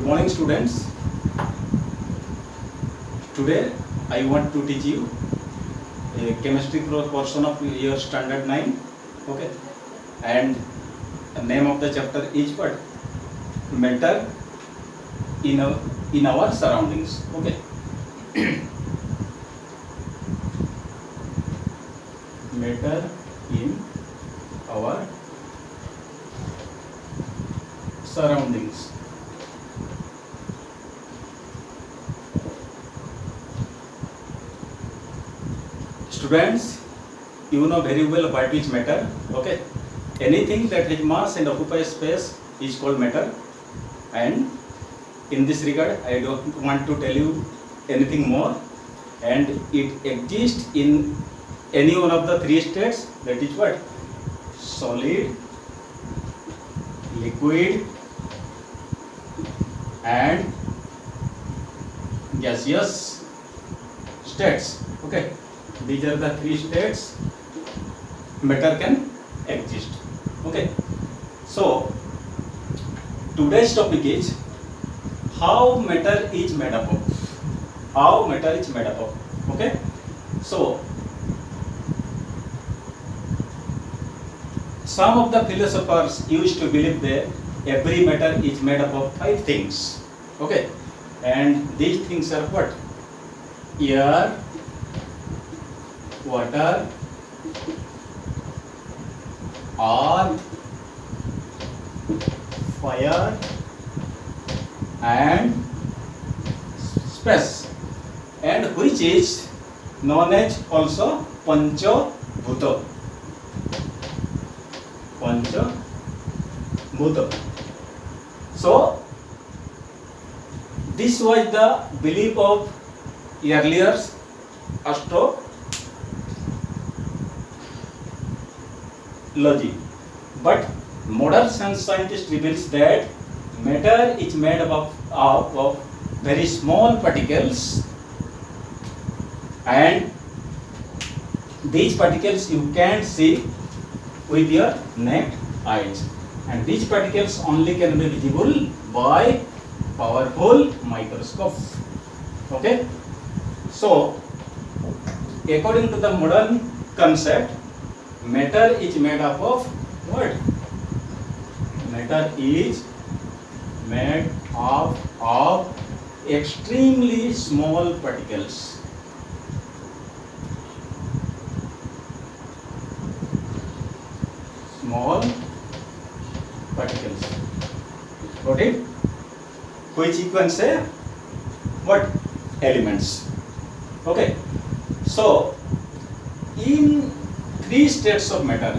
morning, students. Today I want to teach you a chemistry portion of your standard 9. Okay, and the name of the chapter is what? Matter in our surroundings. Okay. Matter in our surroundings. Students, you know very well what is matter. Okay, anything that has mass and occupies space is called matter. And in this regard, I don't want to tell you anything more. And it exists in any one of the three states. That is what? Solid, liquid, and gaseous states. Okay, these are the three states matter can exist. Okay, so today's topic is how matter is made up of. How matter is made up of. Okay, so some of the philosophers used to believe that every matter is made up of 5 things. Okay, and these things are what? Air, water, earth, fire, and space, and which is known as also Panchabhuta. Panchabhuta. So this was the belief of earlier astrology, but modern scientist reveals that matter is made up of very small particles, and these particles you can't see with your naked eyes, and these particles only can be visible by powerful microscope. Okay, so according to the modern concept, matter is made up of what? Matter is made up of extremely small particles. Small particles. Got it? Which you can say what? Elements. Okay. So in 3 states of matter,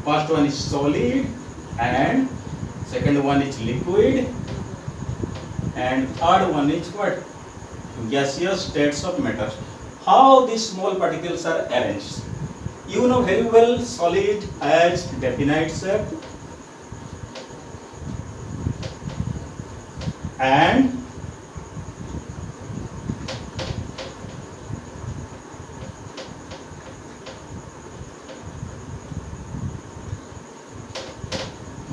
first one is solid, and second one is liquid, and third one is what? Gaseous states of matter. How these small particles are arranged? You know very well solid as definite shape, and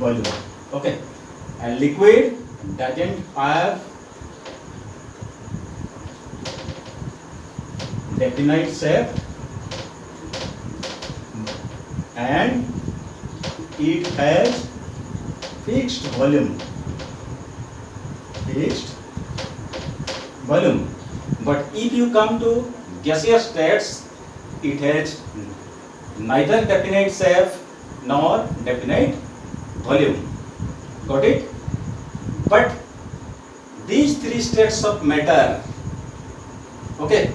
volume. Okay, and liquid doesn't have definite shape, and it has fixed volume. But if you come to gaseous states, it has neither definite shape nor definite volume. Got it? But these 3 states of matter, okay,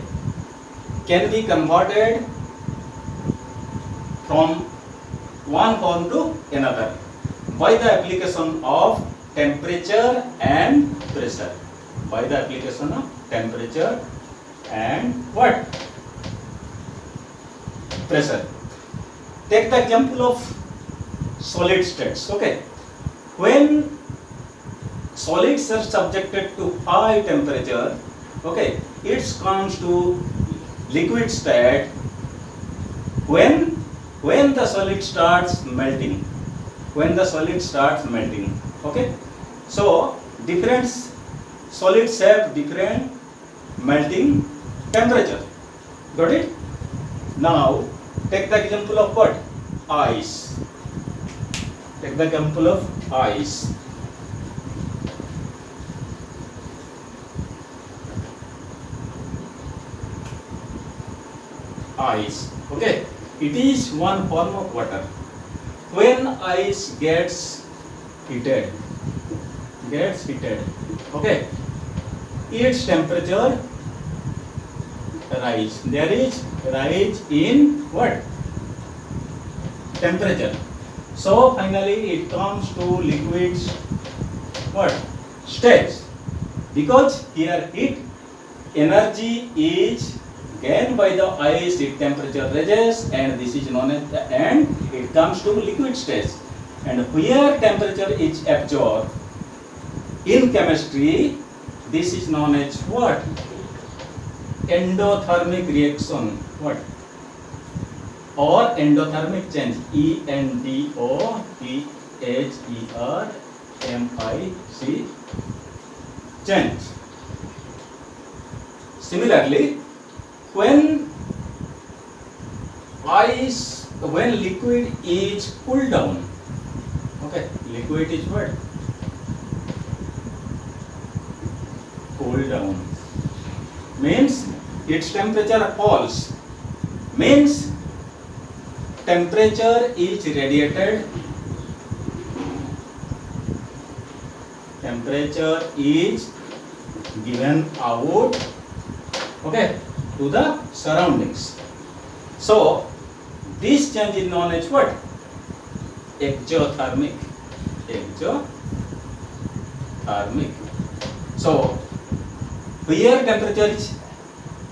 can be converted from one form to another by the application of temperature and pressure. By the application of temperature and what? Pressure. Take the example of solid states. Okay, when solids are subjected to high temperature, okay, it comes to liquid state when the solid starts melting. Okay, so different solids have different melting temperature. Got it? Now take the example of what? Ice. Take the example of ice. Ice. Okay. It is one form of water. When ice gets heated, okay, its temperature rise. There is rise in what? Temperature. So finally it comes to liquid what? Stage. Because here heat energy is gained by the ice, its temperature rises, and this is known as and it comes to liquid stage. And where temperature is absorbed in chemistry, this is known as what? Endothermic reaction. What? Or endothermic change. ENDOTHERMIC change. Similarly, when liquid is cooled down, okay, liquid is what? Cooled down. Means its temperature falls. Means temperature is radiated. Temperature is given out, okay, to the surroundings. So this change is known as what? Exothermic. So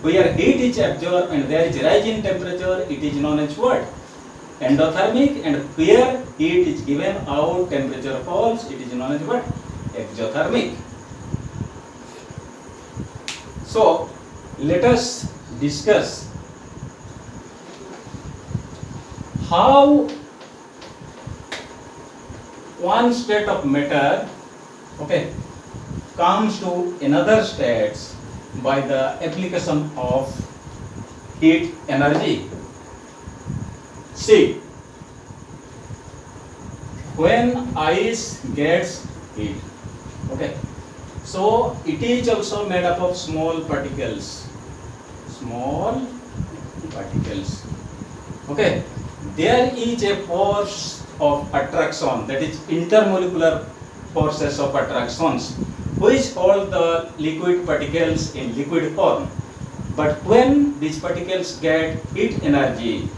where heat is absorbed and there is rise in temperature, it is known as what? Endothermic. And where heat is given out, temperature falls, it is known as what? Exothermic. So let us discuss how one state of matter, okay, comes to another states by the application of heat energy. See, when ice gets heat, okay, so it is also made up of small particles, okay. There is a force of attraction, that is intermolecular forces of attractions, which hold the liquid particles in liquid form. But when these particles get heat energy,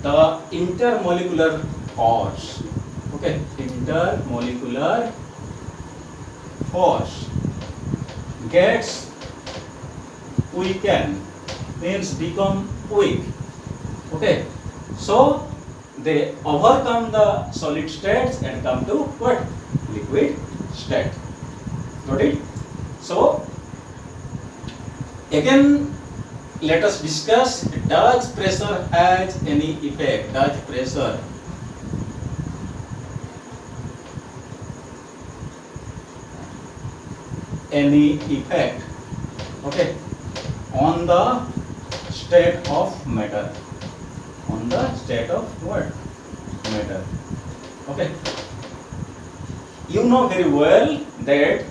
the intermolecular force, okay, intermolecular force gets weakened, means become weak, okay. So they overcome the solid states and come to what? Liquid state. Got it? So again let us discuss, does pressure has any effect? Does pressure any effect, okay, on the state of matter? On the state of what? Matter. Okay. You know very well that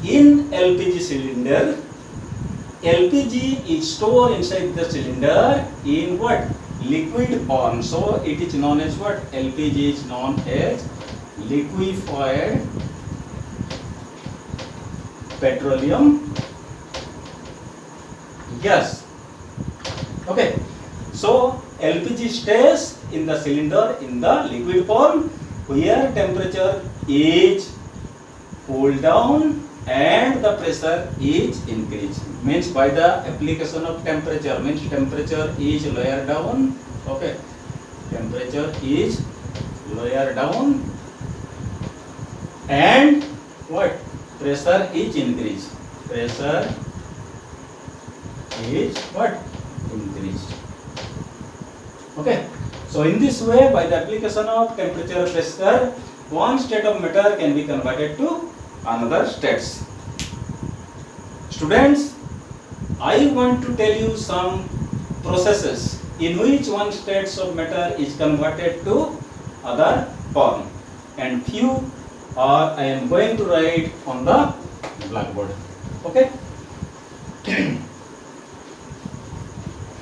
in LPG cylinder, LPG is stored inside the cylinder in what? Liquid form. So it is known as what? LPG is known as liquefied petroleum gas. Okay. So LPG stays in the cylinder in the liquid form where temperature is cooled down and the pressure is increased. Means by the application of temperature, means temperature is lower down, okay, temperature is lower down and what? Pressure is increased. Pressure is what? Increased. Okay. So in this way, by the application of temperature pressure, one state of matter can be converted to another states. Students, I want to tell you some processes in which one states of matter is converted to other form, and few I am going to write on the blackboard. Okay.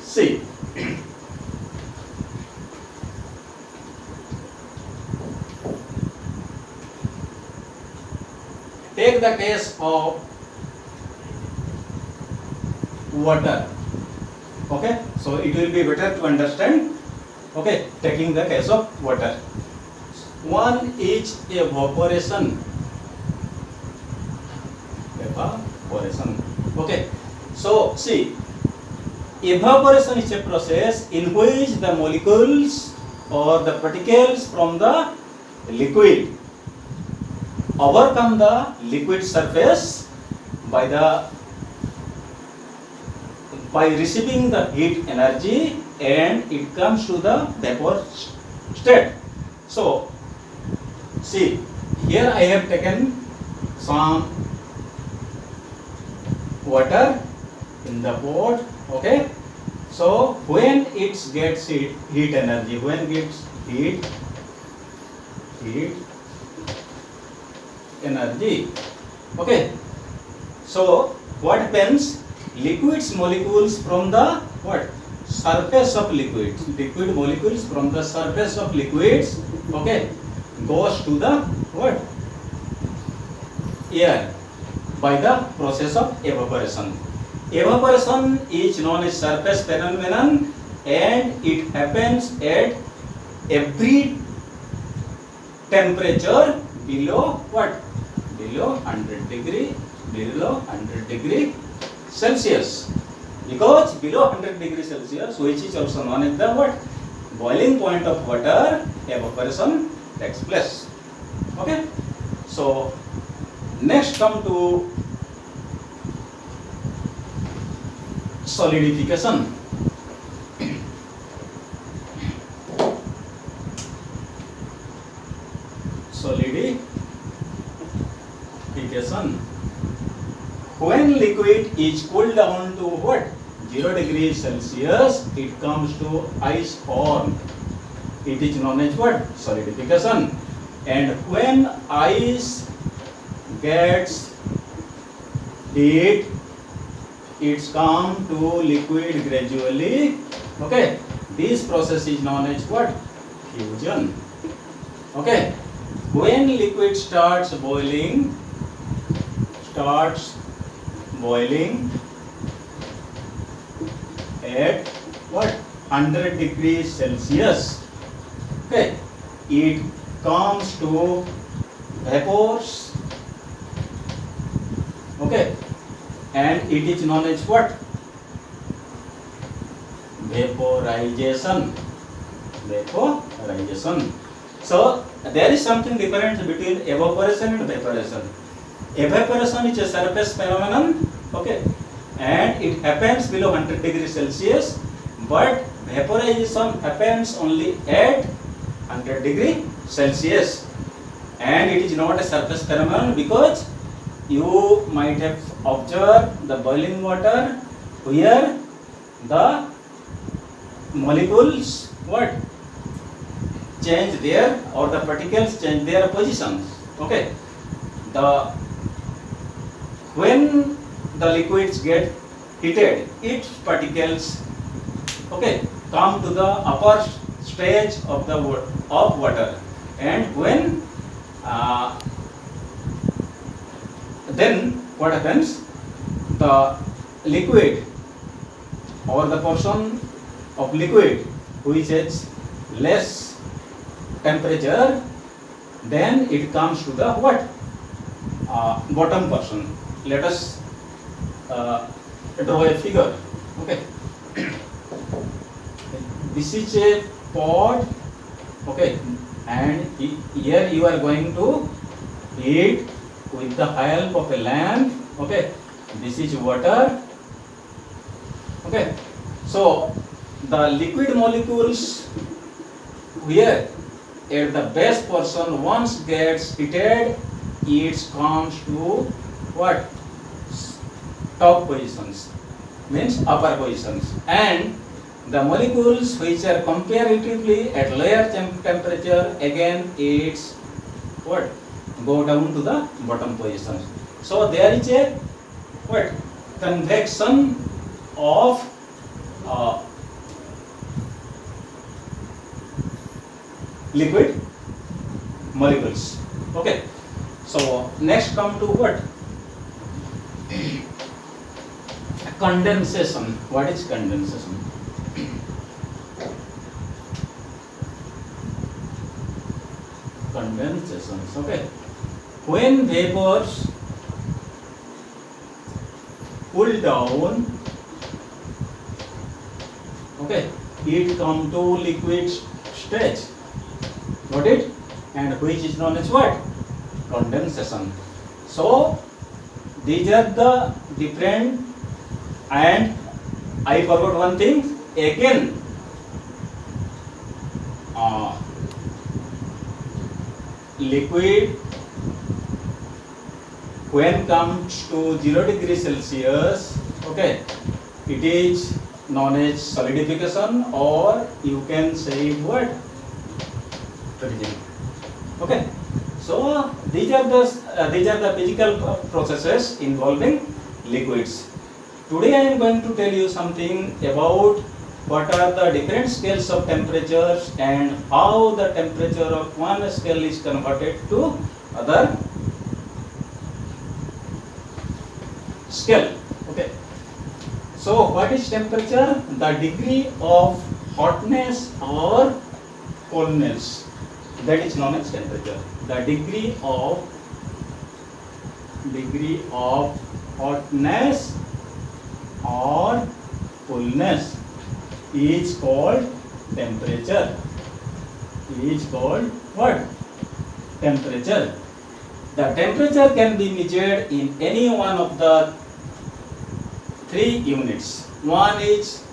See. Take the case of water. Okay, so it will be better to understand. Okay, taking the case of water. One is evaporation. Evaporation. Okay, so see, evaporation is a process in which the molecules or the particles from the liquid overcome the liquid surface by receiving the heat energy, and it comes to the vapor state. So see, here I have taken some water in the pot. Okay, so when it gets heat energy, when gets heat energy, okay, so what happens? Liquids molecules from the what? Surface of liquids. Liquid molecules from the surface of liquids, okay, goes to the what? Air by the process of evaporation. Evaporation is known as surface phenomenon, and it happens at every temperature below what? Below 100 degree Celsius. Because below 100 degree Celsius, which is also known as the what? Boiling point of water, evaporation takes place. Okay. So next come to solidification. Solidification. When liquid is cooled down to what? 0 degrees Celsius, it comes to ice form. It is known as what? Solidification. And when ice gets heat, it's come to liquid gradually. Okay, this process is known as what? Fusion. Okay, when liquid starts boiling at what? 100 degrees Celsius. Okay, it comes to vapors. Okay, and it is known as what? Vaporization. So there is something different between evaporation and vaporization. Evaporation is a surface phenomenon, okay, and it happens below 100 degrees Celsius, but vaporization happens only at 100 degrees Celsius, and it is not a surface phenomenon because you might have observed the boiling water where the molecules what? Change their, or the particles change their positions. Okay, when the liquids get heated, its particles, okay, come to the upper stage of the water, and when then what happens? The liquid, or the portion of liquid which is less temperature, then it comes to the what? Bottom portion. Let us draw a figure. Okay, this is a pot. Okay, and here you are going to heat with the help of a lamp. Okay, this is water. Okay, so the liquid molecules here at the base portion once gets heated, it comes to what? Top positions, means upper positions, and the molecules which are comparatively at lower temperature, again it's what? Go down to the bottom positions. So there is a what? Convection of liquid molecules. Okay. So next come to what? Condensation. What is condensation? Condensation. Okay. When vapors cool down, okay, it come to liquid stage. Got it? And which is known as what? Condensation. So these are the different, and I forgot one thing again. Liquid when comes to 0 degree Celsius, okay, it is known as solidification, or you can say it what? Freezing. Okay. So these are the physical processes involving liquids. Today I am going to tell you something about what are the different scales of temperatures and how the temperature of one scale is converted to other scale. Okay. So what is temperature? The degree of hotness or coldness, that is known as temperature. The degree of hotness or coolness is called temperature. Is called what? Temperature. The temperature can be measured in any one of the 3 units. One is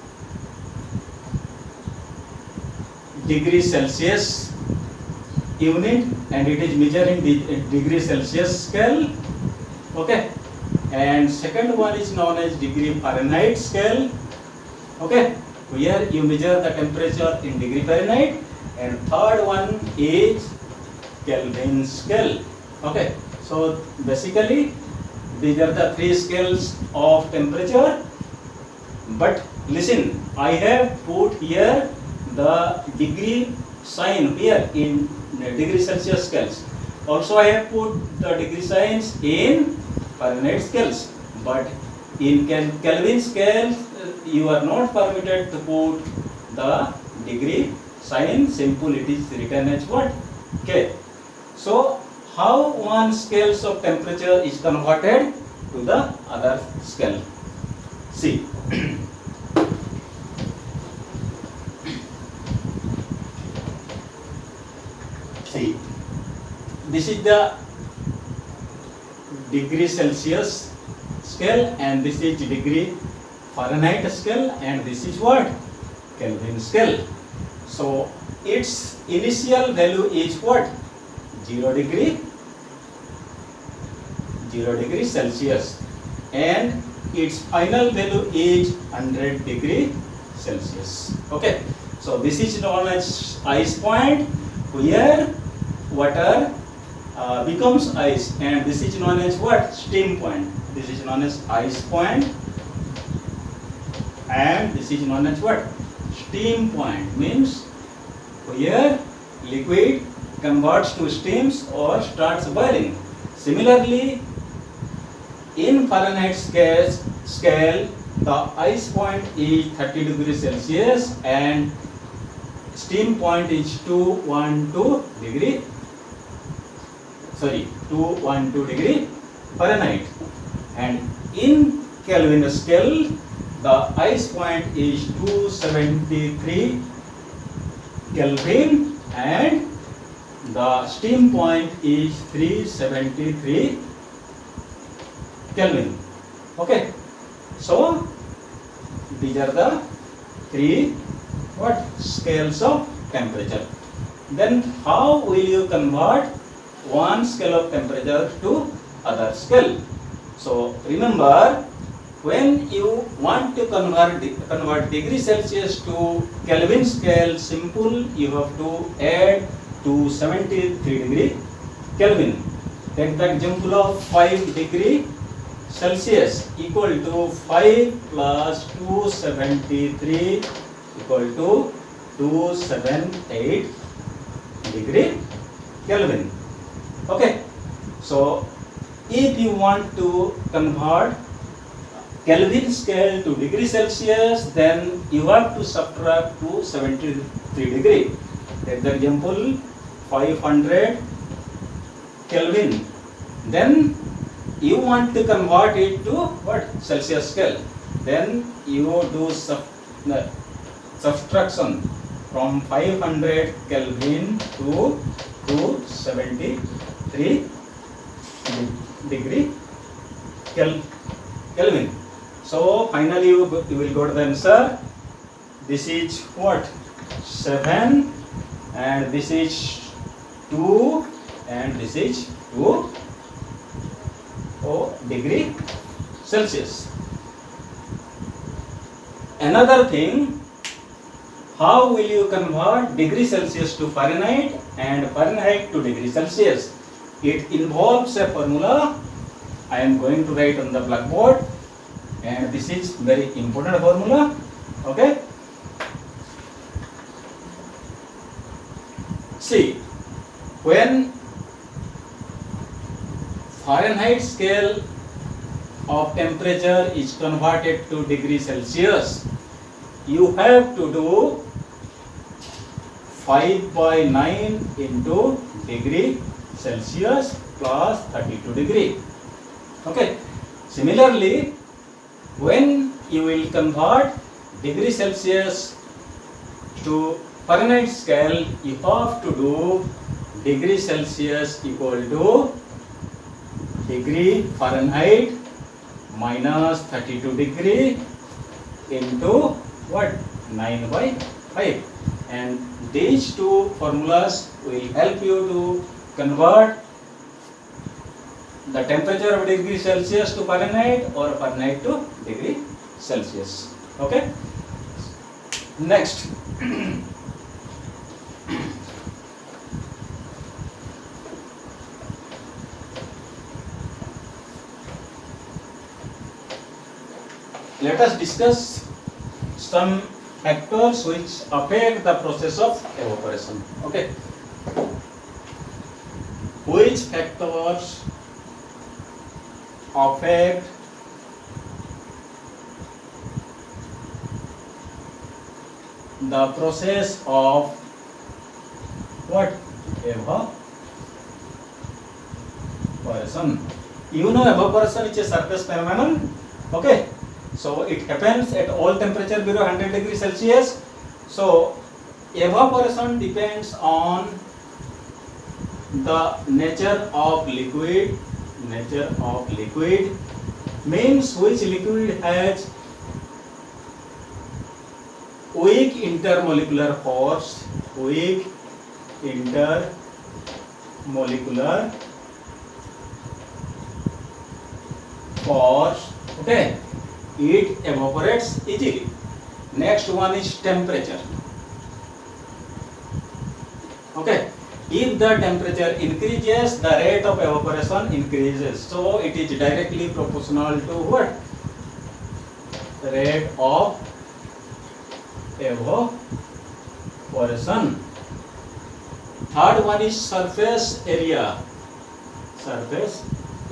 degree Celsius unit, and it is measuring the degree Celsius scale. Okay. And second one is known as degree Fahrenheit scale. Okay. Here you measure the temperature in degree Fahrenheit, and third one is Kelvin scale. Okay. So basically these are the 3 scales of temperature. But listen, I have put here the degree sign here in degree Celsius scales. Also I have put the degree signs in Fahrenheit scales. But in Kelvin scale, you are not permitted to put the degree sign. Simple, it is written as what? K. So how one scales of temperature is converted to the other scale? See. See, this is the degree Celsius scale, and this is degree Fahrenheit scale, and this is what? Kelvin scale. So its initial value is what? 0 degree Celsius, and its final value is 100 degree Celsius. Okay. So this is known as ice point, where water becomes ice, and this is known as what? Steam point. This is known as ice point, and this is known as what? Steam point, means where liquid converts to steams or starts boiling. Similarly, in Fahrenheit scale, the ice point is 30 degrees Celsius and steam point is 212 degree Fahrenheit. And in Kelvin scale, the ice point is 273 Kelvin and the steam point is 373 Kelvin. Okay. So these are the 3 what? Scales of temperature. Then how will you convert one scale of temperature to other scale. So remember, when you want to convert degree Celsius to Kelvin scale, simple, you have to add 273 degree Kelvin. Take the example of 5 degree Celsius equal to 5 plus 273 equal to 278 degree Kelvin. Okay, so if you want to convert Kelvin scale to degree Celsius, then you have to subtract 273 degree. Take the example 500 Kelvin. Then you want to convert it to what? Celsius scale. Then you do subtraction from 500 Kelvin to 273 degree Kelvin. So finally you will go to the answer. This is what? 7, and this is 2, and this is 2 degree Celsius. Another thing, how will you convert degree Celsius to Fahrenheit and Fahrenheit to degree Celsius? It involves a formula. I am going to write on the blackboard, and this is very important formula. Okay, see, when Fahrenheit scale of temperature is converted to degree Celsius, you have to do 5/9 into degree Celsius plus 32 degree. Okay, similarly, when you will convert degree Celsius to Fahrenheit scale, you have to do degree Celsius equal to degree Fahrenheit minus 32 degree into what? 9/5. And these two formulas will help you to convert the temperature of degree Celsius to Fahrenheit or Fahrenheit to degree Celsius. Okay. Next. Let us discuss some factors which affect the process of evaporation. Okay. Which factors affect the process of what? Evaporation. You know, evaporation is a surface phenomenon. Okay. So it happens at all temperature below 100 degrees Celsius. So evaporation depends on the nature of liquid. Nature of liquid means which liquid has weak intermolecular force. Weak intermolecular force. Okay. It evaporates easily. Next one is temperature. Okay. If the temperature increases, the rate of evaporation increases. So it is directly proportional to what? The rate of evaporation. Third one is surface area. Surface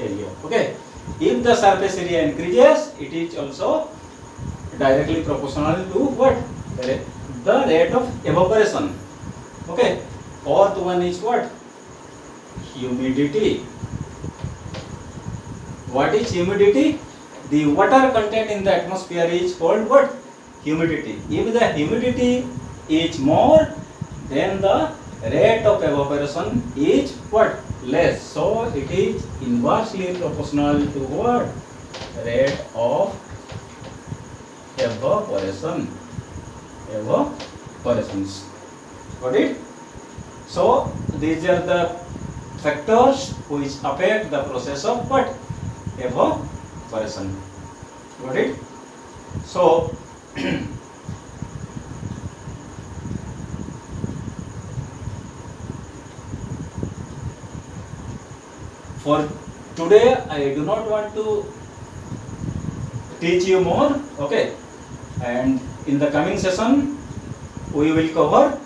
area. Okay. If the surface area increases, it is also directly proportional to what? The rate of evaporation. Okay. Fourth one is what? Humidity. What is humidity? The water content in the atmosphere is called what? Humidity. If the humidity is more, then the rate of evaporation is what? Less. So it is inversely proportional to what? Rate of evaporation. Evaporations. Got it? So these are the factors which affect the process of what? Evaporation. Got it? So for today I do not want to teach you more, okay, and in the coming session we will cover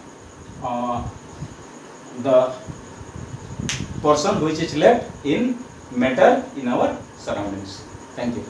the portion which is left in matter in our surroundings. Thank you.